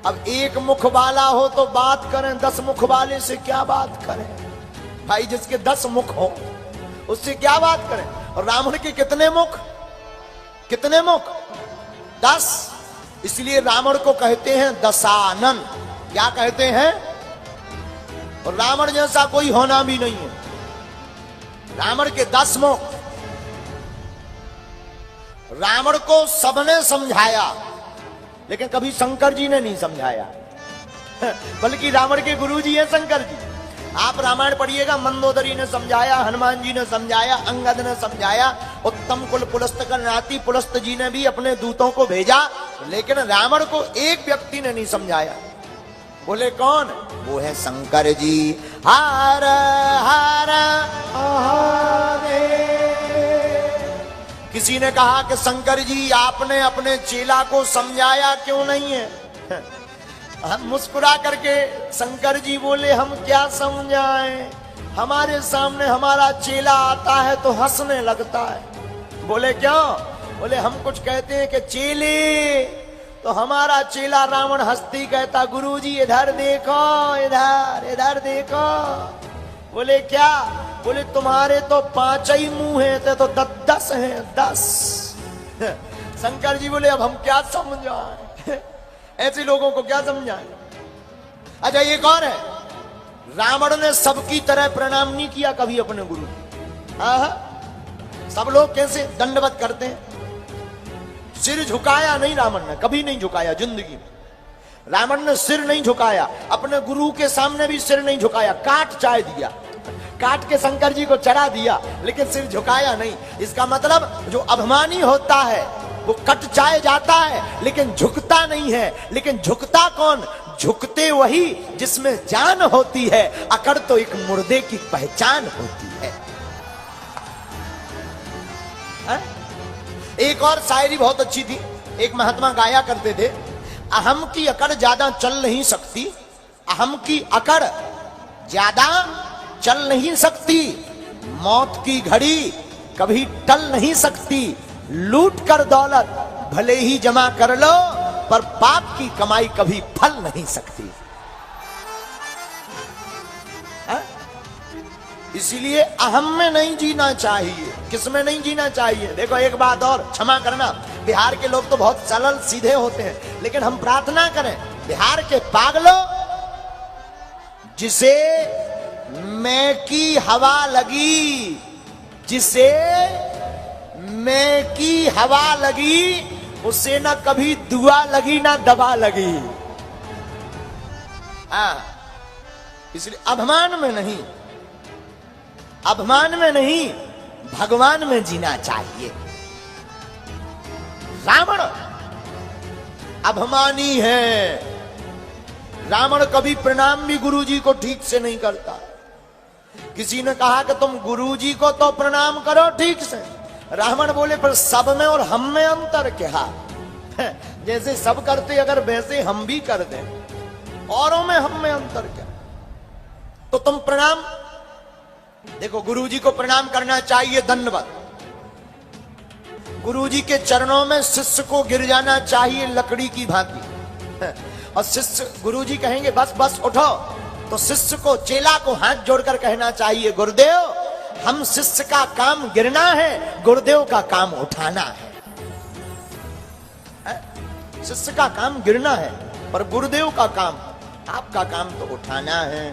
अब एक मुख वाला हो तो बात करें, 10 मुख वाले से क्या बात करें भाई? जिसके 10 मुख हो उससे क्या बात करें? और रावण के कितने मुख? कितने मुख? 10। इसलिए रावण को कहते हैं दशानन। क्या कहते हैं? और रावण जैसा कोई होना भी नहीं है। रावण के 10 मुख। रावण को सबने समझाया, लेकिन कभी शंकर जी ने नहीं समझाया, बल्कि रावण के गुरु जी हैं शंकर जी। आप रामायण पढ़िएगा, मंदोदरी ने समझाया, हनुमान जी ने समझाया, अंगद ने समझाया, उत्तम कुल पुलस्त कर नाती पुलस्त जी ने भी अपने दूतों को भेजा, लेकिन रावण को एक व्यक्ति ने नहीं समझाया। बोले कौन? वो है शंकर जी। हर हर महादेव। किसी ने कहा कि शंकर जी आपने अपने चेला को समझाया क्यों नहीं है? हम मुस्कुरा करके शंकर जी बोले हम क्या समझाएं, हमारे सामने हमारा चेला आता है तो हंसने लगता है। बोले क्यों? बोले हम कुछ कहते हैं कि चेले, तो हमारा चेला रावण हंसती कहता गुरुजी इधर देखो, इधर इधर देखो। बोले क्या? बोले तुम्हारे तो 5 ही मुंह हैं, तो 10 हैं, 10। शंकर जी बोले अब हम क्या समझाएं, ऐसे लोगों को क्या समझाएं? अच्छा ये कौन है? रावण ने सबकी तरह प्रणाम नहीं किया कभी अपने गुरु को। सब लोग कैसे दंडवत करते हैं, सिर झुकाया नहीं रावण ने, कभी नहीं झुकाया जिंदगी में। रावण ने सिर नहीं झुकाया, अपने गुरु के सामने भी सिर नहीं झुकाया, काट चाय दिया, काट के शंकर जी को चढ़ा दिया, लेकिन सिर झुकाया नहीं। इसका मतलब जो अभिमानी होता है वो कट चाय जाता है लेकिन झुकता नहीं है। लेकिन झुकता कौन? झुकते वही जिसमें जान होती है। अकड़ तो एक मुर्दे की पहचान होती है। एक और शायरी बहुत अच्छी थी, एक महात्मा गाया करते थे, अहम की अकड़ ज्यादा चल नहीं सकती, अहम की अकड़ ज्यादा चल नहीं सकती, मौत की घड़ी कभी टल नहीं सकती, लूट कर दौलत भले ही जमा कर लो, पर पाप की कमाई कभी फल नहीं सकती। इसीलिए अहम में नहीं जीना चाहिए। किस में नहीं जीना चाहिए? देखो एक बात और, क्षमा करना, बिहार के लोग तो बहुत सरल सीधे होते हैं, लेकिन हम प्रार्थना करें बिहार के पागलों, जिसे मैं की हवा लगी, जिसे मैं की हवा लगी, उसे ना कभी दुआ लगी ना दवा लगी। इसलिए अभिमान में नहीं, अभिमान में नहीं, भगवान में जीना चाहिए। रावण अभिमानी है। रावण कभी प्रणाम भी गुरुजी को ठीक से नहीं करता। किसी ने कहा कि तुम गुरुजी को तो प्रणाम करो ठीक से। रावण बोले पर सब में और हम में अंतर क्या? जैसे सब करते अगर वैसे हम भी कर दें, औरों में हम में अंतर क्या? तो तुम प्रणाम, देखो गुरुजी को प्रणाम करना चाहिए दंडवत। गुरुजी के चरणों में शिष्य को गिर जाना चाहिए लकड़ी की भांति। और शिष्य, गुरुजी कहेंगे बस बस उठो, तो शिष्य को, चेला को हाथ जोड़कर कहना चाहिए गुरुदेव हम शिष्य का काम गिरना है, गुरुदेव का काम उठाना है। शिष्य का काम गिरना है पर गुरुदेव का काम, आपका काम तो उठाना है।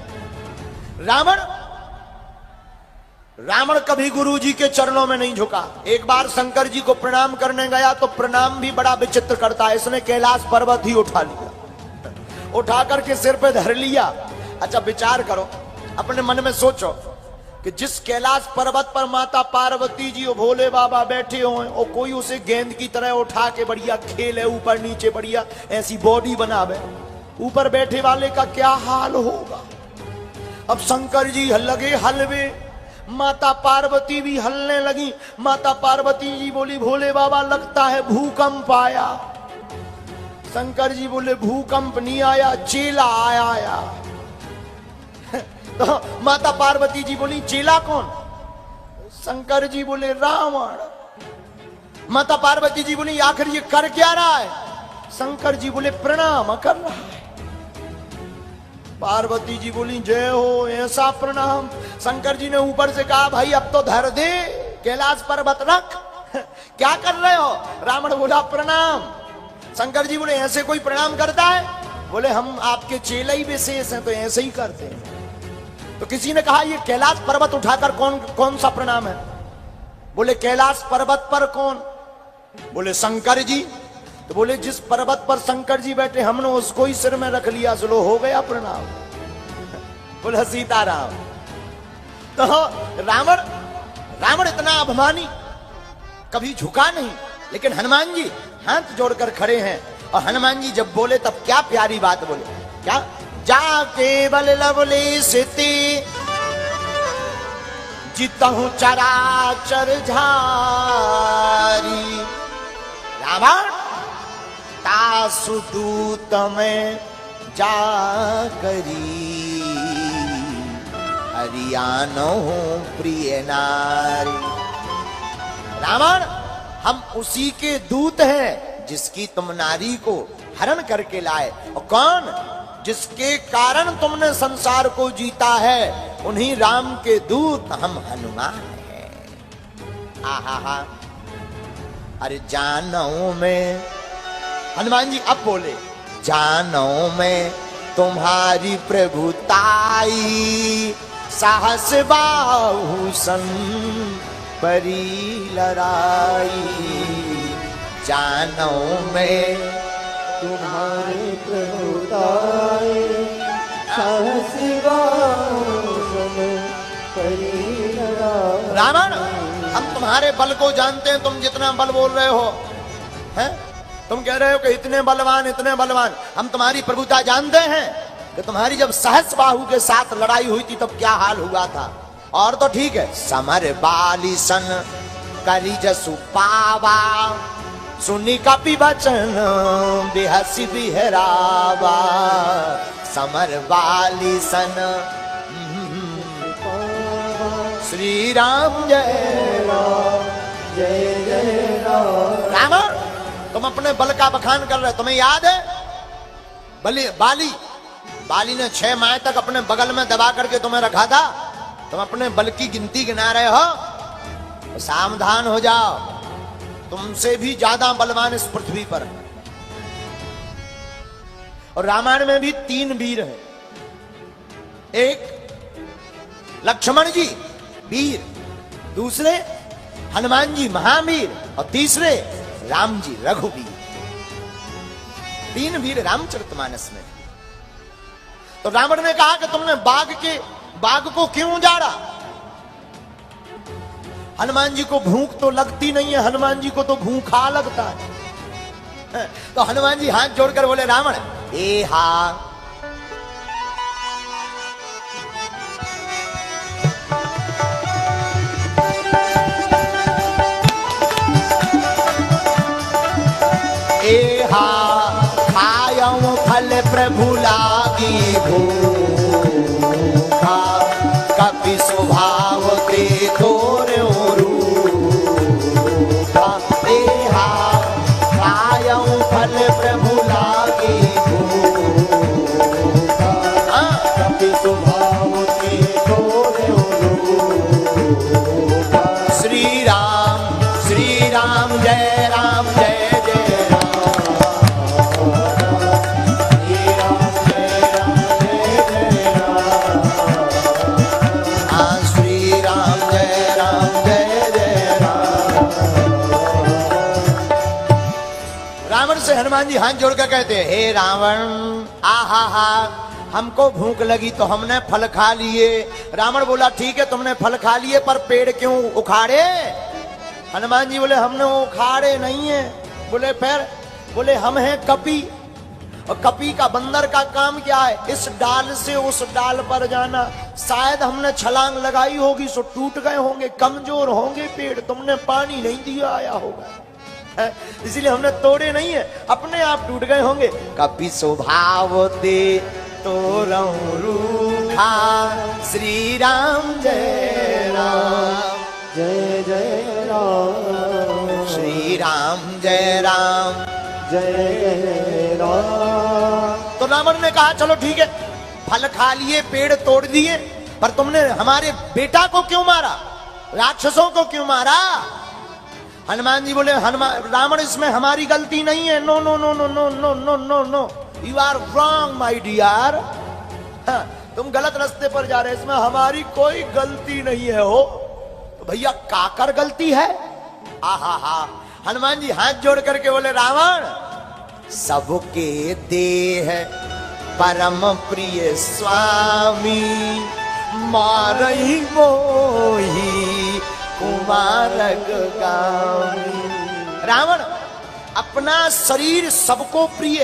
रावण कभी गुरुजी के चरणों में नहीं झुका। एक बार शंकर जी को प्रणाम करने गया तो प्रणाम भी बड़ा विचित्र करता है। इसने कैलाश पर्वत ही उठा लिया, उठा करके सिर पे धर लिया। अच्छा विचार करो, अपने मन में सोचो कि जिस कैलाश पर्वत पर माता पार्वती जी और भोले बाबा बैठे हुए और कोई उसे गेंद की तरह उठा के बढ़िया खेले, ऊपर नीचे बढ़िया ऐसी बॉडी बनावे, ऊपर बैठे वाले का क्या हाल होगा? अब शंकर जी लगे हलवे, माता पार्वती भी हलने लगी। माता पार्वती जी बोली भोले बाबा लगता है भूकंप आया। शंकर जी बोले भूकंप नहीं आया, चेला आया। तो माता पार्वती जी बोली चेला कौन? शंकर जी बोले रावण। माता पार्वती जी बोली आखिर ये कर क्या रहा है? शंकर जी बोले प्रणाम कर रहा है। पार्वती जी बोली जय हो, ऐसा प्रणाम। शंकर जी ने ऊपर से कहा भाई अब तो धर दे, कैलाश पर्वत रख, क्या कर रहे हो? रावण बोला प्रणाम। शंकर जी बोले ऐसे कोई प्रणाम करता है? बोले हम आपके चेले ही विशेष हैं तो ऐसे ही करते हैं। तो किसी ने कहा ये कैलाश पर्वत उठाकर कौन कौन सा प्रणाम है? बोले कैलाश पर्वत पर कौन? बोले शंकर जी। तो बोले जिस पर्वत पर शंकर जी बैठे हमने उसको ही सिर में रख लिया, चलो हो गया प्रणाम। बोले सीताराम। तो रावण इतना अभिमानी, कभी झुका नहीं। लेकिन हनुमान जी हाथ जोड़कर खड़े हैं और हनुमान जी जब बोले तब क्या प्यारी बात बोले, क्या जाके बल लवले सिते जितहु चराचर झारी रावण तासु दूत में जा करी हरियाणो प्रिय नारी। रावण हम उसी के दूत हैं जिसकी तुम नारी को हरण करके लाए। और कौन? जिसके कारण तुमने संसार को जीता है, उन्हीं राम के दूत हम हनुमान हैं। आहा, अरे जानो में, हनुमान जी अब बोले जानो में तुम्हारी प्रभुताई, साहस बाहु सन परी लड़ाई। जानो में तुम्हारे प्रभुताई, साहस बाहु सन परी लड़ाई। रावण हम तुम्हारे बल को जानते हैं, तुम जितना बल बोल रहे हो हैं, तुम कह रहे हो कि इतने बलवान इतने बलवान। हम तुम्हारी प्रभुता जानते हैं कि तुम्हारी जब सहस बाहु के साथ लड़ाई हुई थी तब क्या हाल हुआ था। और तो ठीक है, समर बाली सन करी जसु पावा, सुनी कपि बचन बेहसी बिहरावा। समर बाली सन श्री राम जय राम जय जय राम। रावण तुम अपने बल का बखान कर रहे हो, तुम्हें याद है बाली ने 6 माह तक अपने बगल में दबा करके तुम्हें रखा था। तुम अपने बल की गिनती गिना रहे हो, तो सावधान हो जाओ, तुमसे भी ज्यादा बलवान इस पृथ्वी पर। और रामायण में भी 3 वीर हैं, एक लक्ष्मण जी वीर, दूसरे हनुमान जी महावीर और तीसरे राम जी रघुवीर। 3 वीर रामचरितमानस में। तो रावण ने कहा कि तुमने बाघ को क्यों उजाड़ा? हनुमान जी को भूख तो लगती नहीं है, हनुमान जी को तो भूखा लगता है। तो हनुमान जी हाथ जोड़कर बोले रावण ए हा, एहा खायऊ फल प्रभु लागी भूखा, कपि स्वभाव ते तोरे रूखा। एहा खायऊ फल प्रभु लागी भूखा, कपि स्वभाव ते तोरे रूखा। श्री राम जय राम जय हनुमान जी हाथ जोड़कर कहते हे रावण, आहा हा हमको भूख लगी तो हमने फल खा लिए। रावण बोला ठीक है तुमने फल खा लिए, पर पेड़ क्यों उखाड़े? हनुमान जी बोले हमने उखाड़े नहीं है। बोले फिर? बोले हम हैं कपि, और कपि का बंदर का काम क्या है? इस डाल से उस डाल पर जाना। शायद हमने छलांग लगाई होगी सो टूट गए होंगे, कमजोर होंगे पेड़, तुमने पानी नहीं दिया आया होगा, इसलिए हमने तोड़े नहीं है, अपने आप टूट गए होंगे। कपि स्वभाव ते तोरऊ रूखा, श्री राम जय राम जय जय राम, श्री राम जय राम जय जय राम। तो रावण ने कहा चलो ठीक है, फल खा लिए, पेड़ तोड़ दिए, पर तुमने हमारे बेटा को क्यों मारा, राक्षसों को क्यों मारा? हनुमान जी बोले रावण इसमें हमारी गलती नहीं है। No no no no no no no no no, you are wrong my dear, तुम गलत रास्ते पर जा रहे, इसमें हमारी कोई गलती नहीं है। हो तो भैया काकर गलती है? आहा हा। हनुमान जी हाथ जोड़ करके बोले रावण सबके देह परम प्रिय स्वामी, मारई मोही कुमारक गामी। रावण अपना शरीर सबको प्रिय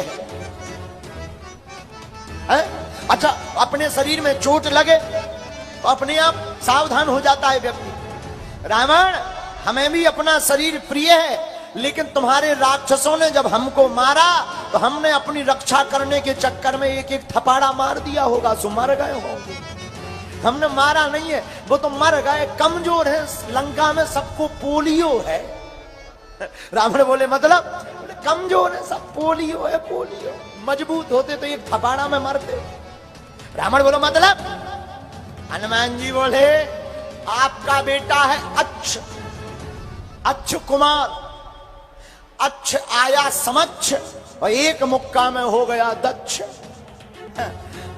है? अच्छा, अपने शरीर में चोट लगे तो अपने आप सावधान हो जाता है व्यक्ति। रावण हमें भी अपना शरीर प्रिय है, लेकिन तुम्हारे राक्षसों ने जब हमको मारा तो हमने अपनी रक्षा करने के चक्कर में एक एक थपाड़ा मार दिया होगा, सो मर गए होंगे। हमने मारा नहीं है, वो तो मर गए, कमजोर है, लंका में सबको पोलियो है। रावण बोले मतलब? बोले कमजोर है सब, पोलियो है पोलियो, मजबूत होते तो एक थपाड़ा में मरते। रावण बोलो मतलब? हनुमान जी बोले आपका बेटा है अच्छ कुमार, अच्छ आया समक्ष और एक मुक्का में हो गया दक्ष।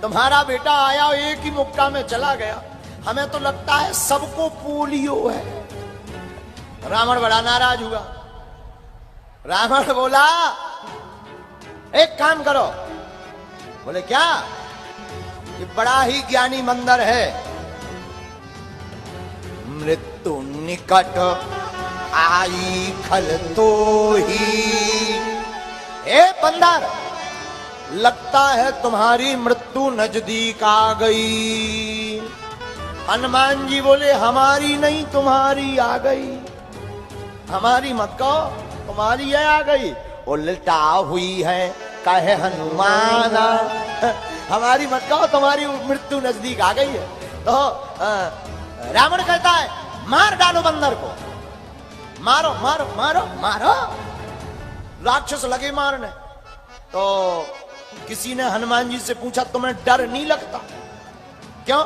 तुम्हारा बेटा आया एक ही मुक्का में चला गया, हमें तो लगता है सबको पोलियो है। रावण बड़ा नाराज हुआ। रावण बोला एक काम करो। बोले क्या? ये बड़ा ही ज्ञानी मंदर है, मृत्यु निकट आई खल तो ही। ए बंदर, लगता है तुम्हारी मृत्यु नजदीक आ गई। हनुमान जी बोले हमारी नहीं तुम्हारी आ गई। हमारी मत कहो, तुम्हारी है आ गई। उल्टा हुई है कहे हनुमान, हमारी मत कहो, तुम्हारी मृत्यु नजदीक आ गई है। तो रावण कहता है मार डालो बंदर को, मारो मारो मारो मारो। राक्षस लगे मारने। तो किसी ने हनुमान जी से पूछा तुम्हें डर नहीं लगता? क्यों?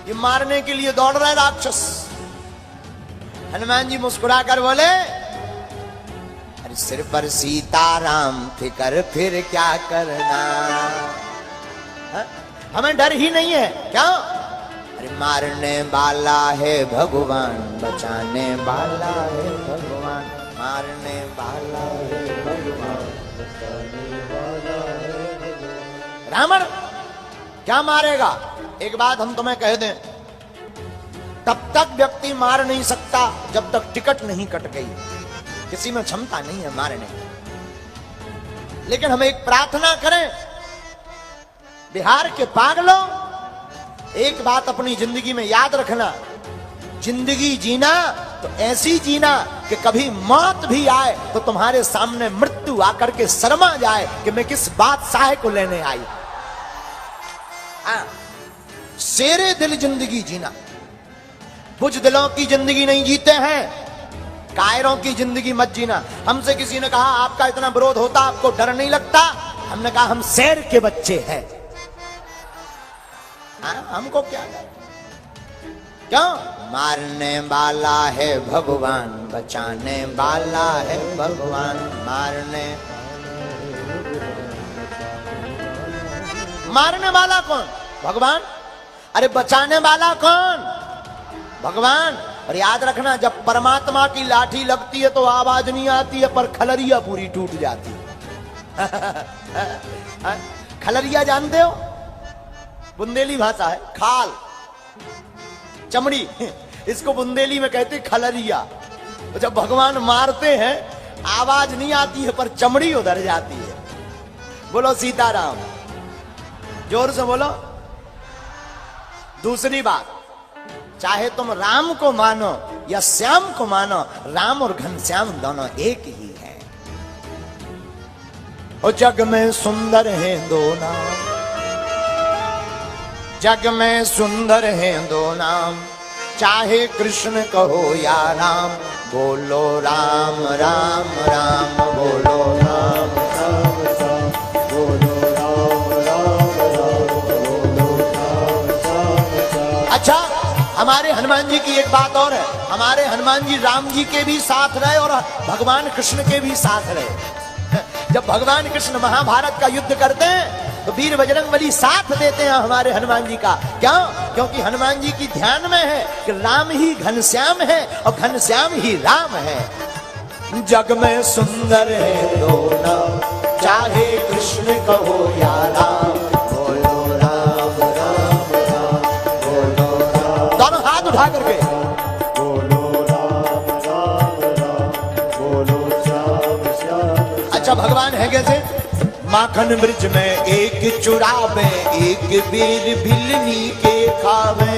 ये मारने के लिए दौड़ रहे राक्षस। हनुमान जी मुस्कुरा कर बोले अरे सिर पर सीताराम फिकर फिर क्या करना, हमें डर ही नहीं है। क्या? अरे मारने वाला है भगवान, बचाने वाला है भगवान, मारने वाला है भगवान, बचाने वाला है भगवान। रावण क्या मारेगा? एक बात हम तुम्हें कह दें, तब तक व्यक्ति मार नहीं सकता जब तक टिकट नहीं कट गई। किसी में क्षमता नहीं है मारने की। लेकिन हम एक प्रार्थना करें, बिहार के पागलों, एक बात अपनी जिंदगी में याद रखना, जिंदगी जीना तो ऐसी जीना कि कभी मौत भी आए तो तुम्हारे सामने मृत्यु आकर के शर्मा जाए कि मैं किस बादशाह को लेने आई। शेरे दिल जिंदगी जीना। बुझ दिलों की जिंदगी नहीं जीते हैं, कायरों की जिंदगी मत जीना। हमसे किसी ने कहा आपका इतना विरोध होता, आपको डर नहीं लगता? हमने कहा हम शेर के बच्चे हैं, हमको क्या डर? क्यों? मारने वाला है भगवान, बचाने वाला है भगवान, मारने वाला कौन? भगवान। अरे बचाने वाला कौन? भगवान। और याद रखना, जब परमात्मा की लाठी लगती है तो आवाज नहीं आती है, पर खलरिया पूरी टूट जाती है। खलरिया जानते हो? बुंदेली भाषा है, खाल, चमड़ी, इसको बुंदेली में कहते खलरिया। तो जब भगवान मारते हैं आवाज नहीं आती है, पर चमड़ी उधर जाती है। बोलो सीताराम, जोर से बोलो। दूसरी बात, चाहे तुम राम को मानो या श्याम को मानो, राम और घनश्याम दोनों एक ही हैं। और जग में सुंदर हैं दो नाम, जग में सुंदर हैं दो नाम, चाहे कृष्ण कहो या राम, बोलो राम राम राम, बोलो राम राम राम। हमारे हनुमान जी की एक बात और है, हमारे हनुमान जी राम जी के भी साथ रहे और भगवान कृष्ण के भी साथ रहे। जब भगवान कृष्ण महाभारत का युद्ध करते हैं तो वीर बजरंगबली साथ देते हैं हमारे हनुमान जी का। क्यों? क्योंकि हनुमान जी की ध्यान में है कि राम ही घनश्याम है और घनश्याम ही राम है। जग में सुंदर है दो नाम, चाहे कृष्ण कहो या राम, बोलो राम राम राम, बोलो राम। दोनों हाथ उठा करके बोलो राम राम राम, बोलो श्याम श्याम। अच्छा भगवान है कैसे? माखन ब्रिज में एक चुरावे, एक बेर भिलनी के खावे।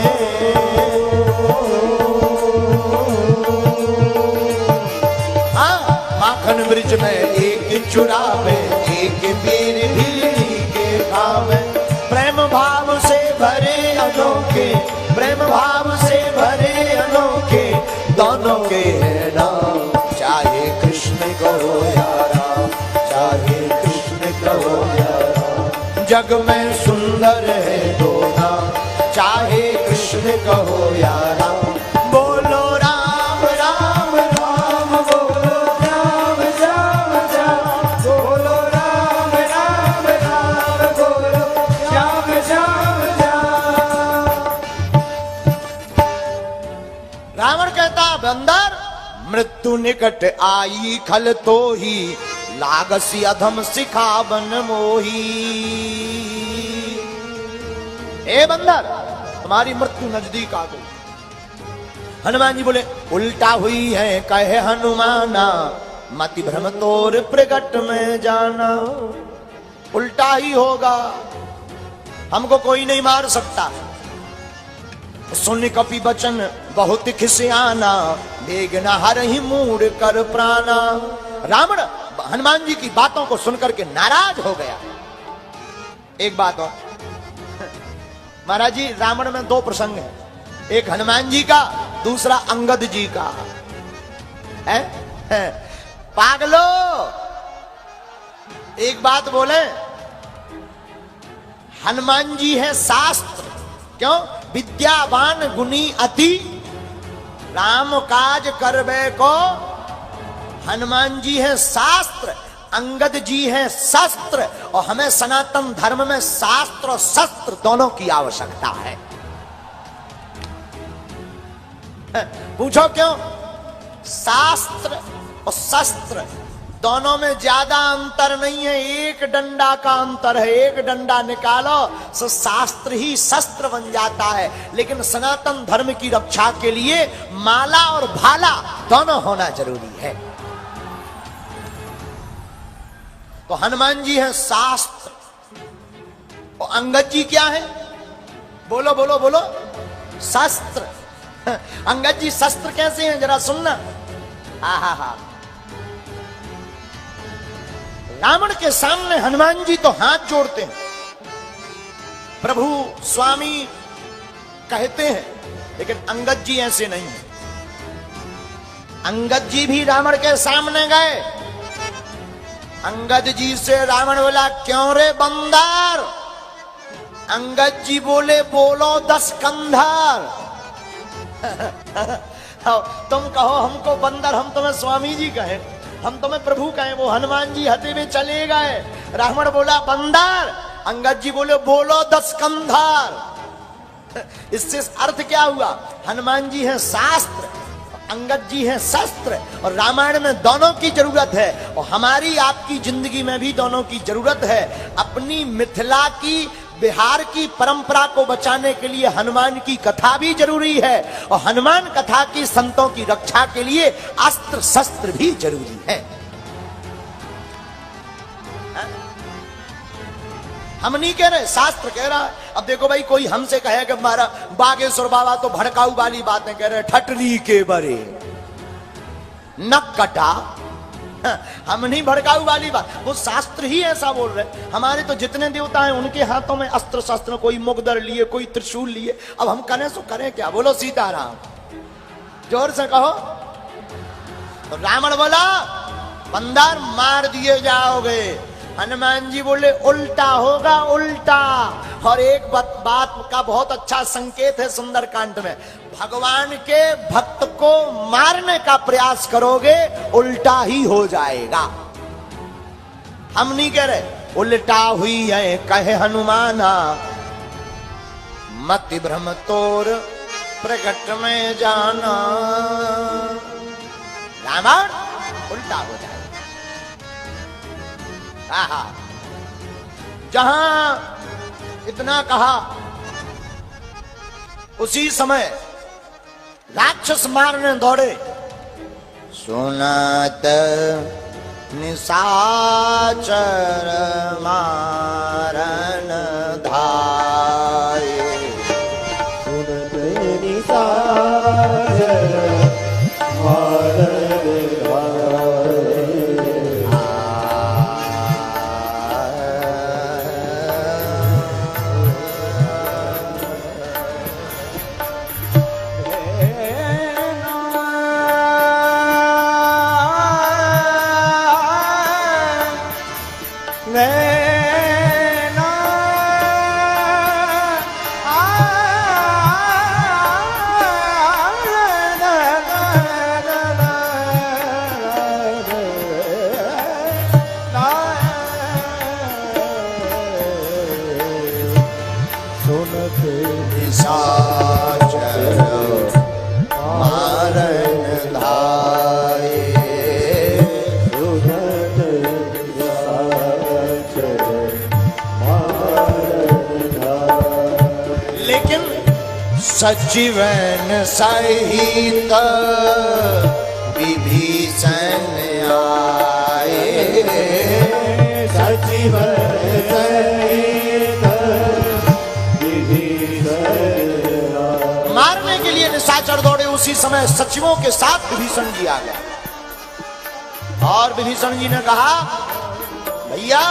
माखन ब्रिज में एक चुरावे, एक बेर भिलनी के खावे। प्रेम भाव से भरे अनोखे, प्रेम भाव से भरे अनोखे, दोनों के है नाम, चाहे कृष्ण कहो या राम, चाहे कृष्ण कहो या राम। जग में सुंदर है दो नाम, चाहे कृष्ण कहो या राम, बोलो राम राम राम, बोलो श्याम श्याम श्याम, बोलो राम राम राम, बोलो श्याम श्याम श्याम। रावण कहता बंदर, मृत्यु निकट आई खल तो ही, लागसी अधम सिखावन मोही। ए बंदर, तुम्हारी मृत्यु नजदीक आ गई। हनुमान जी बोले, उल्टा हुई है कहे हनुमाना, मति भ्रम तोर प्रगट में जाना। उल्टा ही होगा, हमको कोई नहीं मार सकता। सुन कपि बचन बहुत खिसियाना, वेग न हरहि मूड कर प्राणा। रावण हनुमान जी की बातों को सुनकर के नाराज हो गया। एक बात और महाराज जी, रावण में दो प्रसंग हैं, एक हनुमान जी का, दूसरा अंगद जी का है। पागलो, एक बात बोले, हनुमान जी है शास्त्र, क्यों? विद्यावान गुणी अति, राम काज करबे को। हनुमान जी है शास्त्र, अंगद जी है शस्त्र, और हमें सनातन धर्म में शास्त्र और शस्त्र दोनों की आवश्यकता है। पूछो क्यों? शास्त्र और शस्त्र दोनों में ज्यादा अंतर नहीं है, एक डंडा का अंतर है। एक डंडा निकालो तो शास्त्र ही शस्त्र बन जाता है, लेकिन सनातन धर्म की रक्षा के लिए माला और भाला दोनों होना जरूरी है। तो हनुमान जी है शास्त्र और अंगद जी क्या है? बोलो बोलो बोलो, शस्त्र। अंगद जी शस्त्र कैसे हैं जरा सुनना। हा रावण के सामने हनुमान जी तो हाथ जोड़ते हैं, प्रभु स्वामी कहते हैं, लेकिन अंगद जी ऐसे नहीं है। अंगद जी भी रावण के सामने गए। अंगद जी से रावण बोला, क्यों रे बंदर? अंगद जी बोले, बोलो 10 कंधार। तुम कहो हमको बंदर, हम तुम्हें स्वामी जी कहें, हम तुम्हें प्रभु कहें। वो हनुमान जी हते हुए चले गए। रावण बोला बंदर, अंगद जी बोले बोलो 10 कंधार। इससे अर्थ क्या हुआ? हनुमान जी हैं शास्त्र, अंगद जी हैं शस्त्र, और रामायण में दोनों की जरूरत है, और हमारी आपकी जिंदगी में भी दोनों की जरूरत है। अपनी मिथिला की, बिहार की परंपरा को बचाने के लिए हनुमान की कथा भी जरूरी है, और हनुमान कथा की संतों की रक्षा के लिए अस्त्र शस्त्र भी जरूरी है। हम नहीं कह रहे, शास्त्र कह रहा है। अब देखो भाई, कोई हमसे कहे कि हमारा बागेश्वर बाबा तो भड़काऊ वाली बातें कह रहे, ठटरी के बरे नक कटा। हम नहीं भड़काऊ वाली बात, वो शास्त्र ही ऐसा बोल रहे। हमारे तो जितने देवता हैं उनके हाथों में अस्त्र शस्त्र, कोई मुगदर लिए, कोई त्रिशूल लिए। अब हम करें सो करें क्या? बोलो सीताराम, जोर से कहो। तो रावण बोला, बंदर मार दिए जाओगे। हनुमान जी बोले उल्टा होगा उल्टा। और एक बात का बहुत अच्छा संकेत है सुंदरकांड में, भगवान के भक्त को मारने का प्रयास करोगे उल्टा ही हो जाएगा। हम नहीं कह रहे उल्टा हुई है कहे हनुमाना, मति भ्रम तोर प्रकट में जाना। रावण उल्टा हो जाएगा। आहा, जहां इतना कहा उसी समय राक्षस मारने दौड़े। सुनत निशाचर मारन धाये, सुनत निशाचर मारन धाये। सजीवन सहित विभीषण आए, सजीवन सहित विभीषण आए। मारने के लिए निशाचर दौड़े, उसी समय सचिवों के साथ विभीषण जी आ गया। और विभीषण जी ने कहा भैया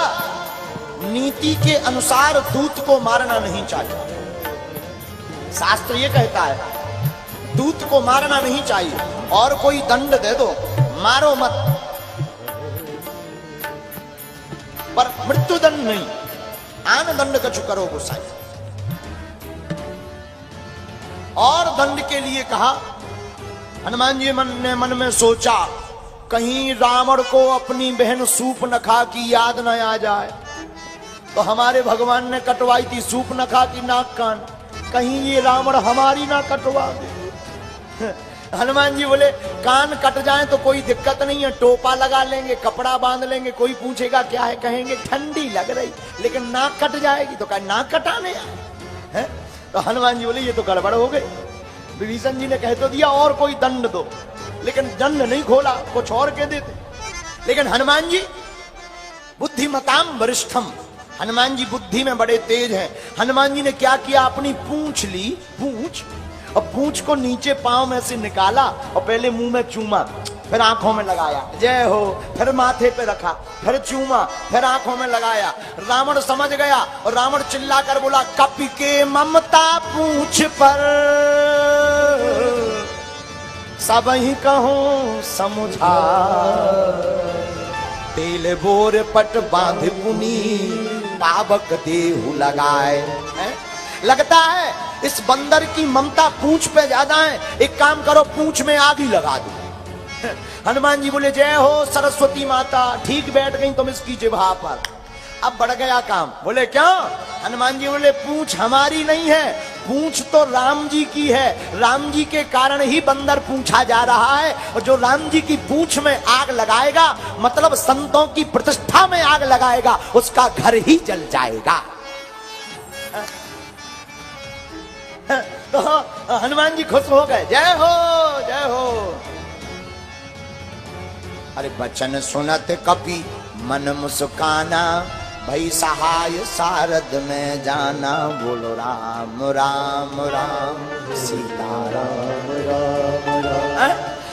नीति के अनुसार दूत को मारना नहीं चाहिए। शास्त्र ये कहता है दूत को मारना नहीं चाहिए, और कोई दंड दे दो मारो मत, पर मृत्यु दंड नहीं, आन दंड कछु करो गोसाई। और दंड के लिए कहा। हनुमान जी ने मन में सोचा कहीं रावण को अपनी बहन सूर्पनखा की याद न आ जाए, तो हमारे भगवान ने कटवाई थी सूर्पनखा की नाक कान, कहीं ये रावण हमारी ना कटवा दे। हनुमान जी बोले कान कट जाए तो कोई दिक्कत नहीं है, टोपा लगा लेंगे, कपड़ा बांध लेंगे, कोई पूछेगा क्या है कहेंगे ठंडी लग रही, लेकिन नाक कट जाएगी तो क्या नाक कटाने आए? तो हनुमान जी बोले ये तो गड़बड़ हो गई। विभीषण जी ने कह तो दिया और कोई दंड दो, लेकिन दंड नहीं खोला, कुछ और कह देते। लेकिन हनुमान जी बुद्धिमताम वरिष्ठम, हनुमान जी बुद्धि में बड़े तेज हैं। हनुमान जी ने क्या किया, अपनी पूंछ ली, पूंछ, और पूंछ को नीचे पांव में से निकाला और पहले मुंह में चूमा, फिर आंखों में लगाया जय हो, फिर माथे पे रखा, फिर चूमा, फिर आंखों में लगाया। रावण समझ गया और रावण चिल्लाकर बोला कपि के ममता पूंछ पर सब ही कहूं समझा, तेल बोर पट बांध पुनी पावक देहु लगाए। लगता है इस बंदर की ममता पूंछ पे ज्यादा है, एक काम करो पूंछ में आग ही लगा दो। हनुमान जी बोले जय हो सरस्वती माता, ठीक बैठ गई तुम इसकी जिह्वा पर। अब बढ़ गया काम। बोले क्यों? हनुमान जी बोले पूंछ हमारी नहीं है, पूंछ तो राम जी की है, राम जी के कारण ही बंदर पूंछा जा रहा है, और जो राम जी की पूंछ में आग लगाएगा मतलब संतों की प्रतिष्ठा में आग लगाएगा, उसका घर ही जल जाएगा। तो हनुमान जी खुश हो गए, जय हो जय हो। अरे बचन सुनत कपि मन मुस्काना, भई सहाय सारद में जाना, बोलो राम राम राम सीता राम राम राम।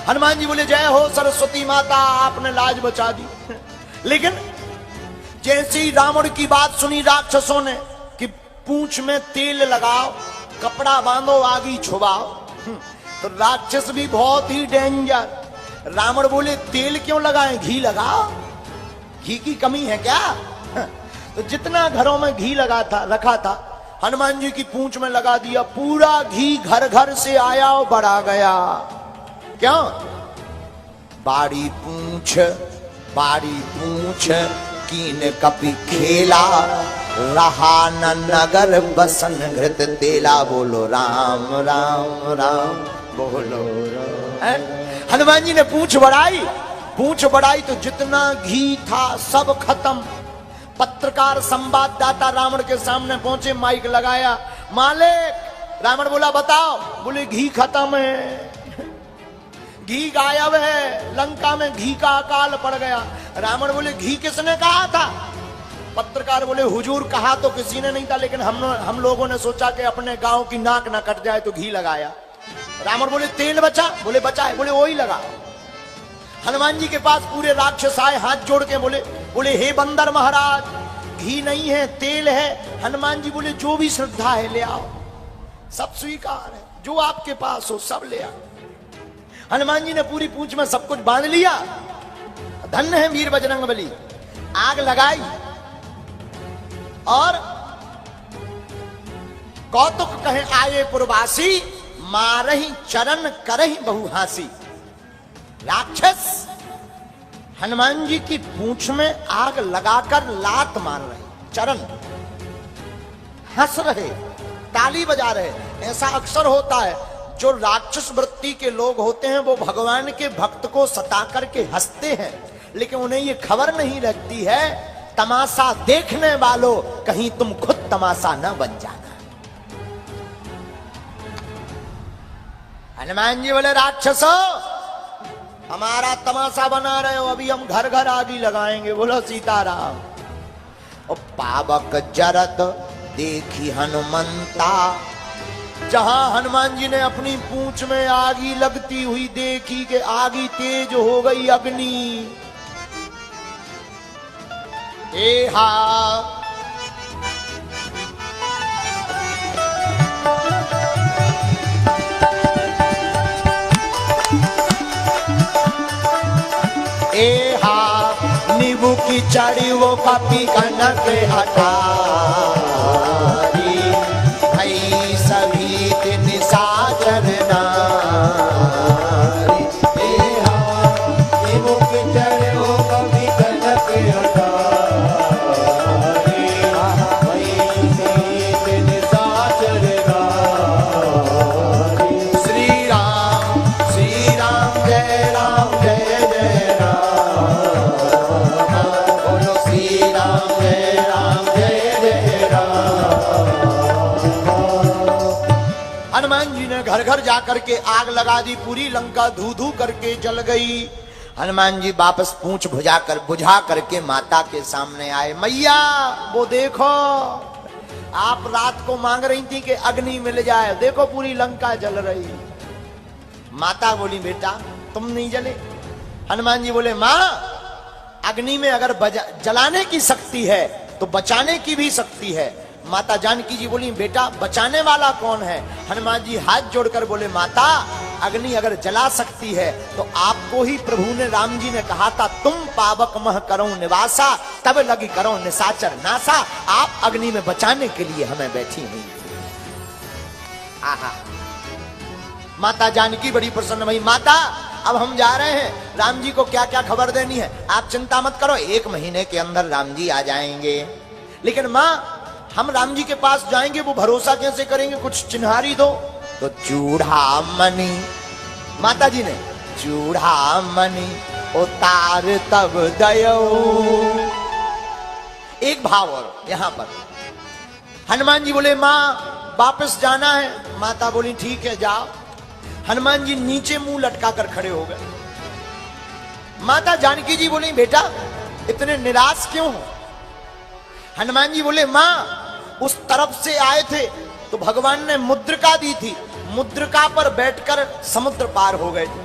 हनुमान जी बोले जय हो सरस्वती माता, आपने लाज बचा दी। लेकिन जैसे ही रावण की बात सुनी राक्षसों ने कि पूंछ में तेल लगाओ, कपड़ा बांधो, आगी छुपाओ, तो राक्षस भी बहुत ही डेंजर। रावण बोले तेल क्यों लगाएं, घी लगाओ, घी की कमी है क्या? तो जितना घरों में घी लगा था रखा था हनुमान जी की पूंछ में लगा दिया, पूरा घी घर घर से आया और बढ़ा गया। क्यों? बाड़ी पूंछ कीन कपि खेला, रहा न नगर बसन घृत तेला। बोलो राम राम राम बोलो राम। हनुमान जी ने पूंछ बढ़ाई तो जितना घी था सब खत्म। पत्रकार संवाददाता रावण के सामने पहुंचे, माइक लगाया, मालिक। रावण बोला बताओ। बोले घी खत्म है, घी गायब है, लंका में घी का अकाल पड़ गया। रावण बोले घी किसने कहा था? पत्रकार बोले हुजूर कहा तो किसी ने नहीं था, लेकिन हम लोगों ने सोचा कि अपने गांव की नाक ना कट जाए तो घी लगाया। रावण बोले तेल बचा? बोले बचा है। बोले वही लगा। हनुमान जी के पास पूरे राक्षस आए, हाथ जोड़ के बोले हे बंदर महाराज, घी नहीं है तेल है। हनुमान जी बोले जो भी श्रद्धा है ले आओ, सब स्वीकार है, जो आपके पास हो सब ले आओ। हनुमान जी ने पूरी पूंछ में सब कुछ बांध लिया। धन्य है वीर बजरंगबली। आग लगाई और कौतुक कहे आए पुरवासी, मारही चरण करही बहु हासी। राक्षस हनुमान जी की पूंछ में आग लगाकर लात मार रहे, चरण हंस रहे, ताली बजा रहे। ऐसा अक्सर होता है, जो राक्षस वृत्ति के लोग होते हैं वो भगवान के भक्त को सता करके हंसते हैं, लेकिन उन्हें ये खबर नहीं रहती है तमाशा देखने वालों कहीं तुम खुद तमाशा न बन जाना। हनुमान जी बोले राक्षसों हमारा तमाशा बना रहे हो, अभी हम घर घर आगी लगाएंगे। बोलो सीताराम। और पावक जरत देखी हनुमंता, जहां हनुमान जी ने अपनी पूंछ में आगी लगती हुई देखी कि आगी तेज हो गई अग्नि। एहा नींबू की चढ़ी वो कपी कनक हटारी, भई सभी दिन साजन नारी। नींबू की चढ़ी वो कपी कनक हटारी, भई सभी दिन साजन नारी। श्री राम जय राम जय जय राम। बोलो श्री राम जय जय राम। हनुमान जी ने घर घर जाकर के आग लगा दी, पूरी लंका धू धू करके जल गई। हनुमान जी वापस पूंछ बुझा करके माता के सामने आए। मैया वो देखो, आप रात को मांग रही थी कि अग्नि मिल जाए, देखो पूरी लंका जल रही। माता बोली बेटा तुम नहीं जले। हनुमान जी बोले मां अग्नि में अगर जलाने की शक्ति है तो बचाने की भी शक्ति है। माता जानकी जी बोली बेटा बचाने वाला कौन है? हनुमान जी हाथ जोड़कर बोले माता अग्नि अगर जला सकती है तो आपको ही प्रभु ने राम जी ने कहा था तुम पावक मह करो निवासा, तब लगी करो निशाचर नासा। आप अग्नि में बचाने के लिए हमें बैठी हुई। आहा माता जानकी बड़ी प्रसन्न भई। माता अब हम जा रहे हैं, राम जी को क्या क्या खबर देनी है आप चिंता मत करो, 1 महीने के अंदर राम जी आ जाएंगे। लेकिन माँ हम राम जी के पास जाएंगे वो भरोसा कैसे करेंगे, कुछ चिन्हारी दो। तो चूड़ामणि माता जी ने चूड़ामणि उतार तब दयो। एक भाव और यहां पर हनुमान जी बोले माँ वापस जाना है। माता बोली ठीक है जाओ। हनुमान जी नीचे मुंह लटका कर खड़े हो गए। माता जानकी जी बोली बेटा इतने निराश क्यों हो? हनुमान जी बोले मां उस तरफ से आए थे तो भगवान ने मुद्रिका दी थी, मुद्रिका पर बैठकर समुद्र पार हो गए थे।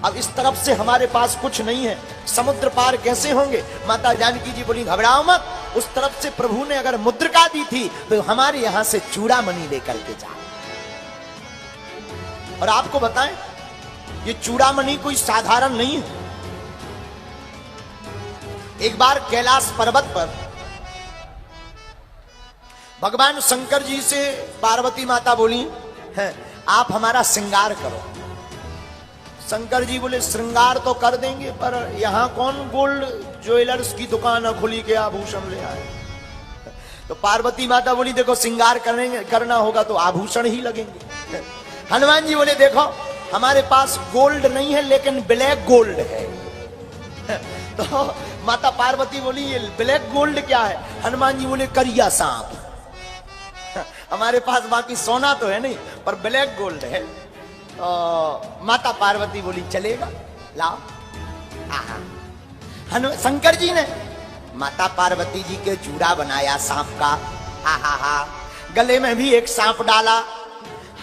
अब इस तरफ से हमारे पास कुछ नहीं है, समुद्र पार कैसे होंगे? माता जानकी जी बोली घबराओ मत, उस तरफ से प्रभु ने अगर मुद्रिका दी थी तो हमारे यहां से चूड़ामणि लेकर के जाओ। और आपको बताएं ये चूड़ामणि कोई साधारण नहीं है। एक बार कैलाश पर्वत पर भगवान शंकर जी से पार्वती माता बोली है आप हमारा श्रृंगार करो। शंकर जी बोले श्रृंगार तो कर देंगे, पर यहां कौन गोल्ड ज्वेलर्स की दुकान खुली के आभूषण ले आए। तो पार्वती माता बोली देखो श्रृंगार करना होगा तो आभूषण ही लगेंगे। हनुमान जी बोले देखो हमारे पास गोल्ड नहीं है लेकिन ब्लैक गोल्ड है। तो माता पार्वती बोली ये ब्लैक गोल्ड क्या है? हनुमान जी बोले करिया सांप। हमारे पास बाकी सोना तो है नहीं पर ब्लैक गोल्ड है। माता पार्वती बोली चलेगा लाओ। शंकर जी ने माता पार्वती जी के चूड़ा बनाया सांप का। हा गले में भी एक सांप डाला,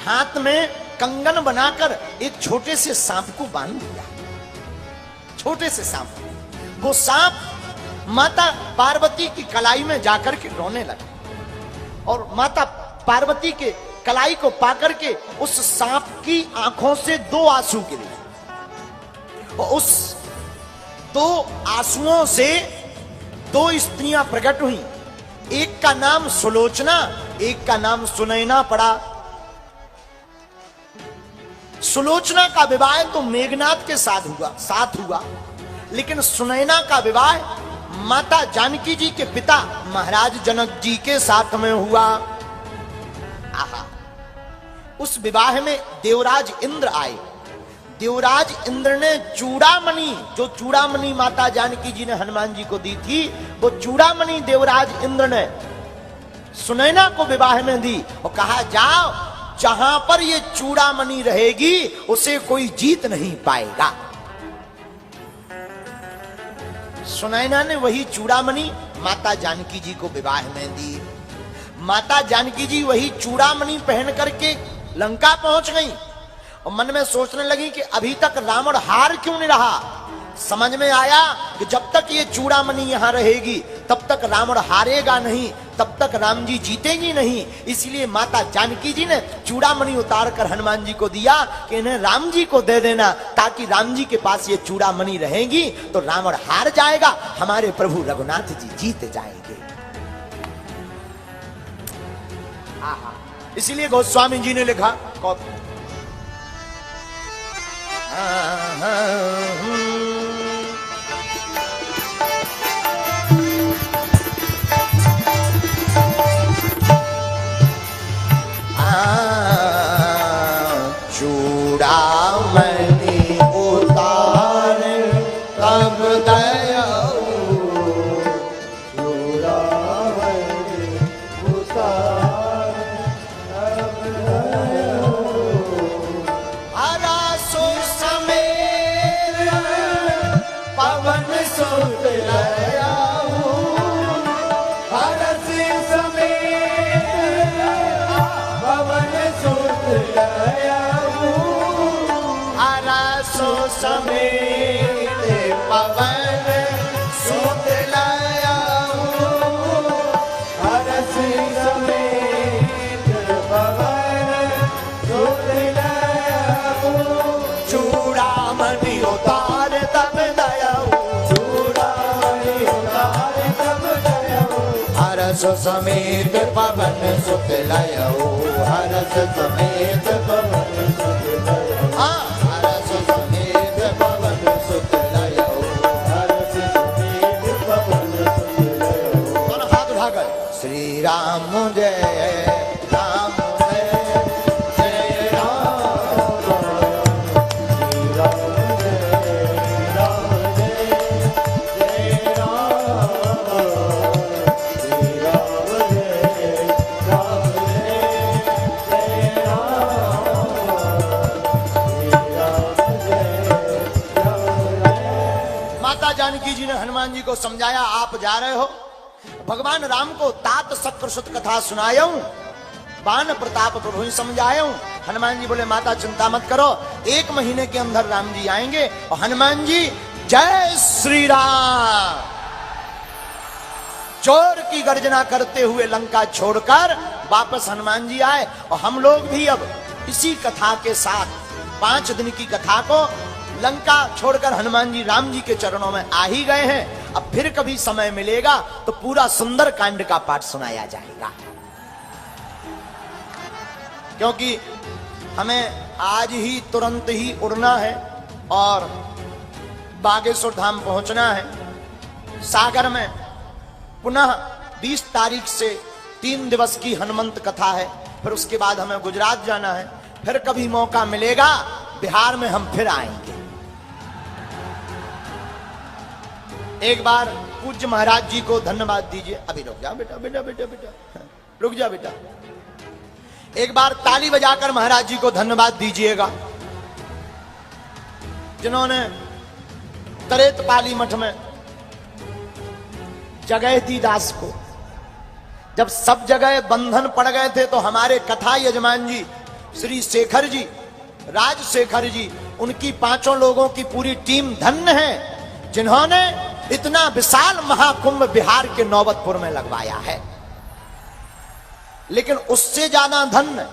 हाथ में कंगन बनाकर एक छोटे से सांप को बांध दिया। छोटे से सांप, वो सांप माता पार्वती की कलाई में जाकर के रोने लगा और माता पार्वती के कलाई को पाकर के उस सांप की आंखों से दो आंसू गिरे और उस दो आंसुओं से दो स्त्रियां प्रकट हुई। एक का नाम सुलोचना, एक का नाम सुनैना पड़ा। सुलोचना का विवाह तो मेघनाथ के साथ हुआ लेकिन सुनैना का विवाह माता जानकी जी के पिता महाराज जनक जी के साथ में हुआ। आहा, उस विवाह में देवराज इंद्र आए। देवराज इंद्र ने चूड़ामणि, जो चूड़ामणि माता जानकी जी ने हनुमान जी को दी थी, वो चूड़ामणि देवराज इंद्र ने सुनैना को विवाह में दी और कहा जाओ जहां पर ये चूड़ामणि रहेगी उसे कोई जीत नहीं पाएगा। सुनैना ने वही चूड़ामणि माता जानकी जी को विवाह में दी। माता जानकी जी वही चूड़ामणि पहन करके लंका पहुंच गई और मन में सोचने लगी कि अभी तक रावण हार क्यों नहीं रहा। समझ में आया कि जब तक ये चूड़ामणि यहां रहेगी तब तक रावण हारेगा नहीं, तब तक राम जी जीतेंगी नहीं। इसलिए माता जानकी जी ने चूड़ामणि उतार कर हनुमान जी को दिया कि इन्हें राम जी को दे देना, ताकि राम जी के पास ये चूड़ामणि रहेगी तो रावण हार जाएगा, हमारे प्रभु रघुनाथ जी जीत जाएंगे। इसीलिए गोस्वामी जी ने लिखा चूड़ामणि उतार तब दया, चूड़ामणि उतार तब दया, हरा सो समेत पवन सुत लया, हरस समेत पवन सुत लया, सो समेत पवन सुत लया, हरस समेत पवन सुत लया, चूड़ामणि उतार तब दया, चूड़ामणि उतार तब दया, हरस समेत पवन सुत लया, हरस समेत पवन सुत लया, हरस समेत पवन सुत लया, हरस समेत पवन सुत लया। दोनों हाथ उठाकर श्री राम जय राम जय जय राम, श्री राम जय राम जय जय राम, श्री राम जय राम जय जय राम। माता जानकी जी ने हनुमान जी को समझाया आप जा रहे हो, भगवान राम को तात सक्रसुत कथा सुनाऊं, बाण प्रताप प्रभु समझाऊं। हनुमान जी बोले माता चिंता मत करो, 1 महीने के अंदर राम जी आएंगे। और हनुमान जी जय श्री राम जोर की गर्जना करते हुए लंका छोड़कर वापस हनुमान जी आए। और हम लोग भी अब इसी कथा के साथ 5 दिन की कथा को लंका छोड़कर हनुमान जी राम जी के चरणों में आ ही गए हैं। अब फिर कभी समय मिलेगा तो पूरा सुंदर कांड का पाठ सुनाया जाएगा। क्योंकि हमें आज ही तुरंत ही उड़ना है और बागेश्वर धाम पहुंचना है। सागर में पुनः 20 तारीख से 3 दिवस की हनुमंत कथा है, फिर उसके बाद हमें गुजरात जाना है। फिर कभी मौका मिलेगा बिहार में हम फिर आएंगे। एक बार पूज्य महाराज जी को धन्यवाद दीजिए। अभी रुक जा बेटा, बेटा बेटा बेटा रुक जा बेटा। एक बार ताली बजाकर महाराज जी को धन्यवाद दीजिएगा, जिन्होंने तरेतपाली मठ में जगह दी दास को। जब सब जगह बंधन पड़ गए थे तो हमारे कथा यजमान जी श्री शेखर जी, राजशेखर जी, उनकी 5 लोगों की पूरी टीम धन्य है जिन्होंने इतना विशाल महाकुंभ बिहार के नौबतपुर में लगवाया है। लेकिन उससे ज्यादा धन्य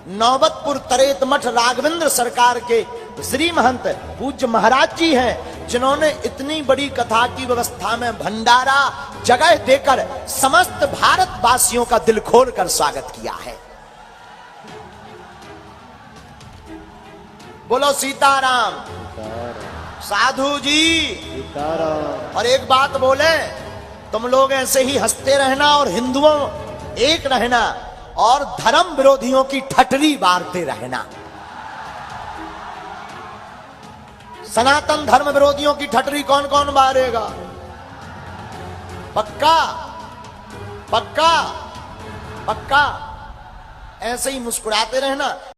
नौबतपुर तरेत मठ राघवेंद्र सरकार के श्री महंत पूज्य महाराज जी हैं, जिन्होंने इतनी बड़ी कथा की व्यवस्था में भंडारा जगह देकर समस्त भारतवासियों का दिल खोलकर स्वागत किया है। बोलो सीताराम। साधु जी और एक बात बोले, तुम लोग ऐसे ही हंसते रहना और हिंदुओं एक रहना और धर्म विरोधियों की ठटरी बारते रहना। सनातन धर्म विरोधियों की ठटरी कौन कौन बारेगा? पक्का पक्का पक्का ऐसे ही मुस्कुराते रहना।